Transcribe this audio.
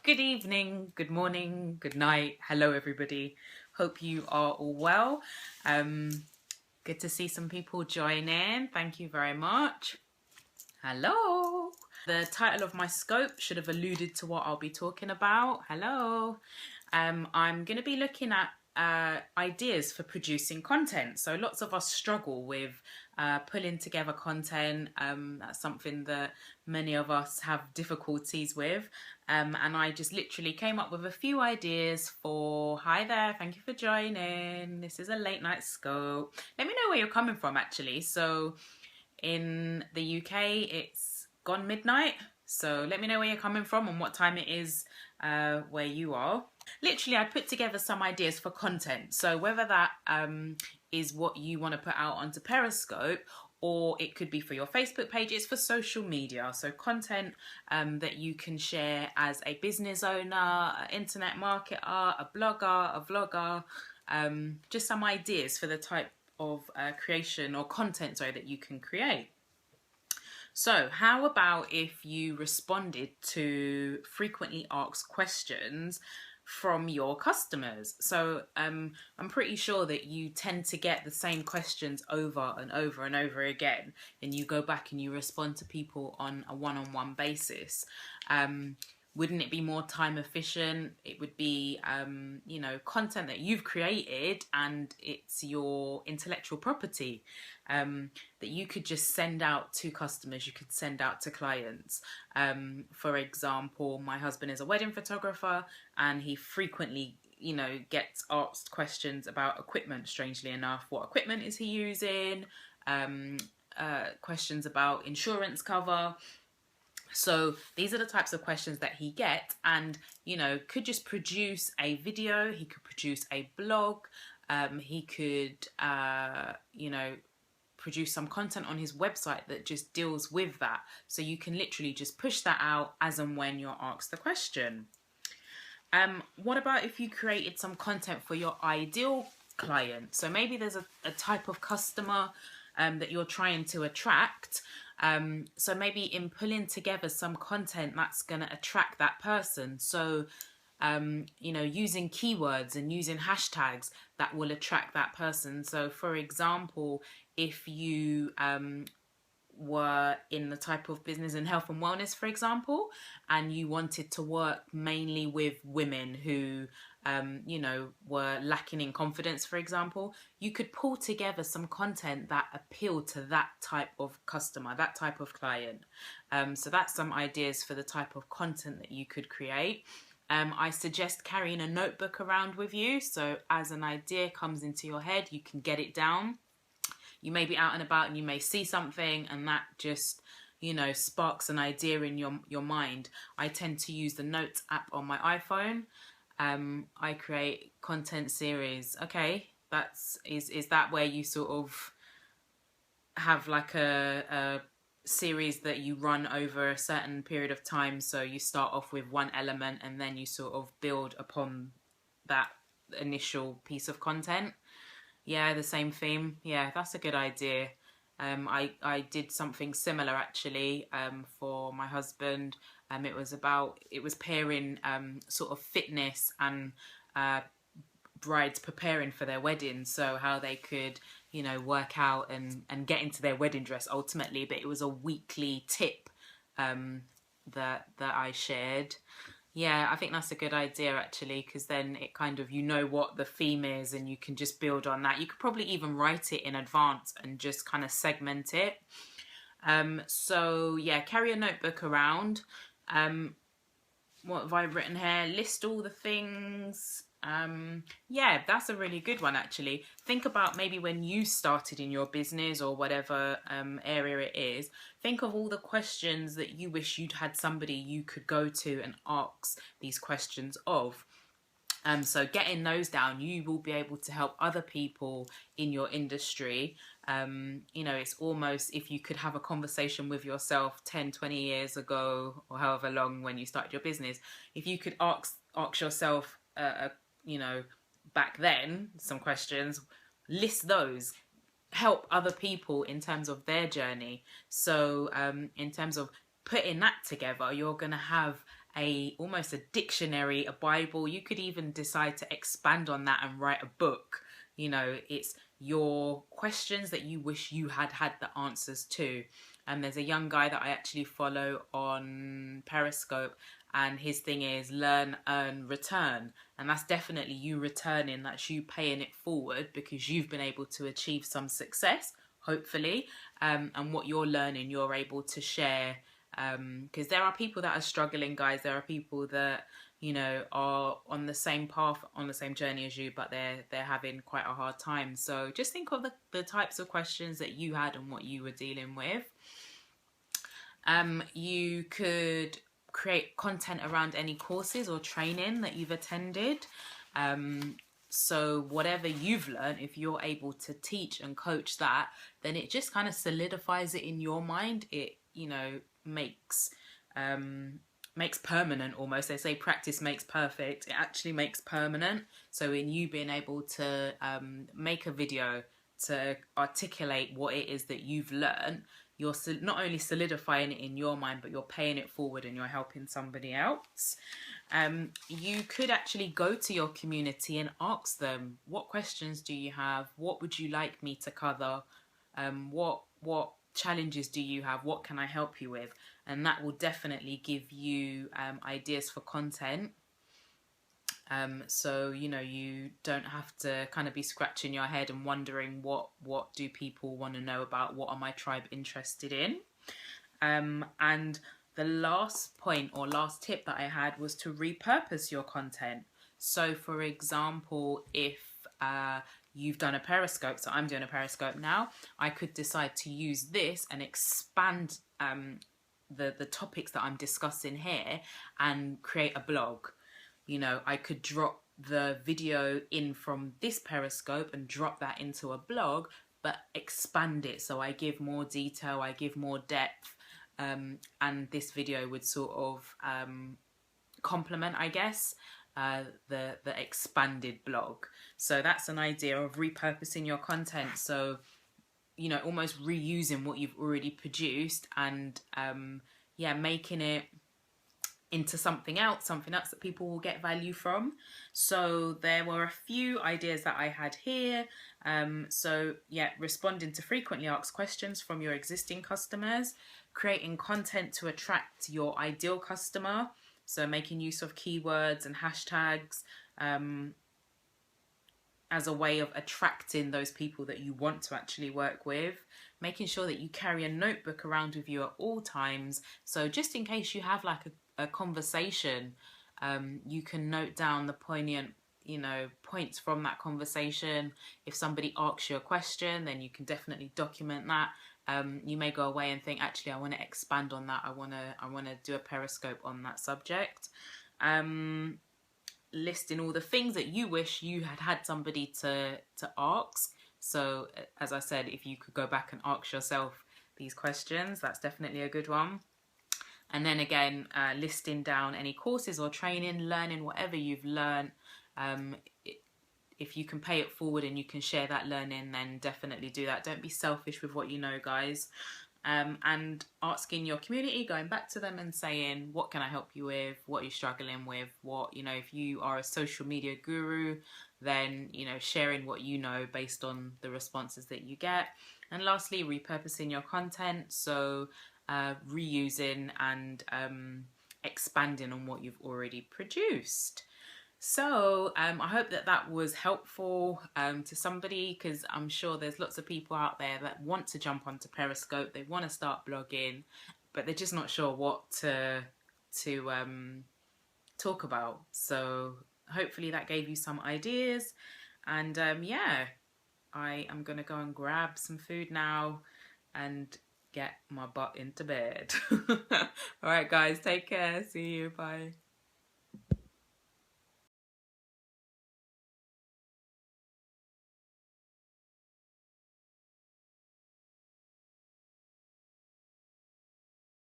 Good evening, good morning, good night. Hello, everybody. Hope you are all well. Good to see some people join in. Thank you very much. Hello. The title of my scope should have alluded to what I'll be talking about. Hello. I'm going to be looking at ideas for producing content. So lots of us struggle with pulling together content. That's something that many of us have difficulties with. And I just literally came up with a few ideas for, hi there, thank you for joining. This is a late night scope. Let me know where you're coming from actually. So in the UK, it's gone midnight. So let me know where you're coming from and what time it is where you are. Literally, I put together some ideas for content. So whether that is what you want to put out onto Periscope, or it could be for your Facebook page, it's for social media. So content that you can share as a business owner, an internet marketer, a blogger, a vlogger, just some ideas for the type of creation or content, sorry, that you can create. So how about if you responded to frequently asked questions from your customers? So I'm pretty sure that you tend to get the same questions over and over and over again, and you go back and you respond to people on a one-on-one basis. Wouldn't it be more time efficient? It would be, you know, content that you've created and it's your intellectual property that you could just send out to customers, you could send out to clients. For example, my husband is a wedding photographer and he frequently, you know, gets asked questions about equipment, strangely enough. What equipment is he using? Questions about insurance cover. So these are the types of questions that he gets, and, you know, could just produce a video, he could produce a blog, he could, you know, produce some content on his website that just deals with that. So you can literally just push that out as and when you're asked the question. What about if you created some content for your ideal client? So maybe there's a type of customer that you're trying to attract. So maybe in pulling together some content that's going to attract that person. So, you know, using keywords and using hashtags that will attract that person. So for example, if you were in the type of business in health and wellness, for example, and you wanted to work mainly with women who, you know, were lacking in confidence, for example, you could pull together some content that appealed to that type of customer, that type of client. So that's some ideas for the type of content that you could create. I suggest carrying a notebook around with you. So as an idea comes into your head, you can get it down. You may be out and about and you may see something and that just, you know, sparks an idea in your mind. I tend to use the Notes app on my iPhone. I create content series. Okay, is that where you sort of have like a series that you run over a certain period of time? So you start off with one element and then you sort of build upon that initial piece of content. Yeah, the same theme. Yeah, that's a good idea. I did something similar actually for my husband. It was pairing sort of fitness and brides preparing for their wedding. So how they could, you know, work out and get into their wedding dress ultimately. But it was a weekly tip that I shared. Yeah, I think that's a good idea actually, because then it kind of, you know what the theme is and you can just build on that. You could probably even write it in advance and just kind of segment it. So yeah, carry a notebook around. What have I written here? List all the things. Yeah, that's a really good one actually. Think about maybe when you started in your business or whatever area it is. Think of all the questions that you wish you'd had somebody you could go to and ask these questions of. So getting those down, you will be able to help other people in your industry. You know, it's almost if you could have a conversation with yourself 10, 20 years ago or however long when you started your business. If you could ask yourself, you know, back then, some questions, list those, help other people in terms of their journey. So in terms of putting that together, you're going to have almost a dictionary, a Bible. You could even decide to expand on that and write a book. You know, it's your questions that you wish you had the answers to. And there's a young guy that I actually follow on Periscope, and his thing is learn, earn, return. And that's definitely you returning, that's you paying it forward because you've been able to achieve some success, hopefully. And what you're learning, you're able to share. Because there are people that are struggling, guys. There are people that, you know, are on the same path, on the same journey as you, but they're having quite a hard time. So just think of the types of questions that you had and what you were dealing with. You could create content around any courses or training that you've attended. So whatever you've learned, if you're able to teach and coach that, then it just kind of solidifies it in your mind. It, you know, makes permanent almost. They say practice makes perfect. It actually makes permanent. So in you being able to make a video to articulate what it is that you've learned, you're not only solidifying it in your mind, but you're paying it forward and you're helping somebody else. You could actually go to your community and ask them, what questions do you have? What would you like me to cover? What challenges do you have? What can I help you with? And that will definitely give you ideas for content. So, you know, you don't have to kind of be scratching your head and wondering what do people want to know about, what are my tribe interested in. And the last point or last tip that I had was to repurpose your content. So for example, if you've done a Periscope, so I'm doing a Periscope now, I could decide to use this and expand the topics that I'm discussing here and create a blog. You know, I could drop the video in from this Periscope and drop that into a blog, but expand it. So I give more detail, I give more depth, and this video would sort of complement, I guess, the expanded blog. So that's an idea of repurposing your content. So, you know, almost reusing what you've already produced and, yeah, making it into something else that people will get value from. So there were a few ideas that I had here. So yeah, responding to frequently asked questions from your existing customers, creating content to attract your ideal customer. So making use of keywords and hashtags as a way of attracting those people that you want to actually work with. Making sure that you carry a notebook around with you at all times. So just in case you have like a conversation, you can note down the poignant, you know, points from that conversation. If somebody asks you a question, then you can definitely document that. You may go away and think, actually, I want to expand on that. I want to do a Periscope on that subject. Listing all the things that you wish you had somebody to ask. So as I said, if you could go back and ask yourself these questions, that's definitely a good one. And then again, listing down any courses or training, learning whatever you've learned. If you can pay it forward and you can share that learning, then definitely do that. Don't be selfish with what you know, guys. And asking your community, going back to them and saying, what can I help you with? What are you struggling with? What, you know, if you are a social media guru, then, you know, sharing what you know based on the responses that you get. And lastly, repurposing your content. So reusing and expanding on what you've already produced. So I hope that was helpful to somebody, because I'm sure there's lots of people out there that want to jump onto Periscope. They want to start blogging, but they're just not sure what to talk about. So hopefully that gave you some ideas. And yeah, I am going to go and grab some food now and get my butt into bed. All right, guys, take care. See you. Bye.